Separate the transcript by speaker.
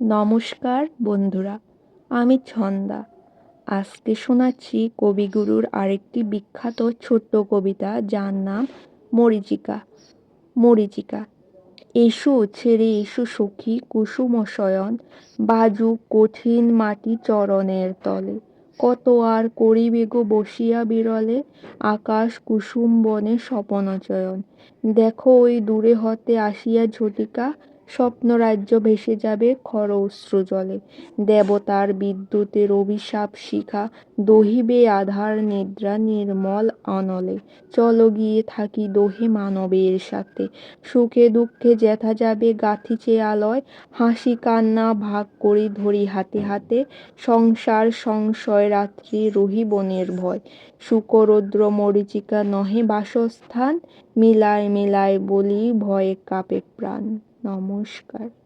Speaker 1: নমস্কার বন্ধুরা, আমি ছন্দা। আজকে শোনাচ্ছি কবিগুরুর আরেকটি বিখ্যাত ছোট্ট কবিতা, যার নাম মরীচিকা। মরীচিকা। এসো ছেড়ে এসো সখী কুসুম শয়ন, বাজুক কঠিন মাটি চরণের তলে। কত আর করিবে গো বসিয়া বিরলে, আকাশ কুসুম বনে স্বপন চয়ন। দেখো ওই দূরে হতে আসিয়া ঝটিকা, স্বপ্নরাজ্য ভেসে যাবে খর অশ্রু জলে। দেবতার বিদ্যুতের অভিশাপ শিখা, দহিবে আধার নিদ্রা নির্মল অনলে। চলো গিয়ে থাকি দোহে মানবের সাথে, সুখে দুঃখে যেথা যাবে গাথিছে আলয়। হাসি কান্না ভাগ করি ধরি হাতে হাতে, সংসার সংশয় রাত্রি রহিব নির্ভয়। শুকরৌদ্র মরীচিকা নহে বাসস্থান, মিলায় মিলায় বলি ভয়ে কাঁপে প্রাণ। নমস্কার।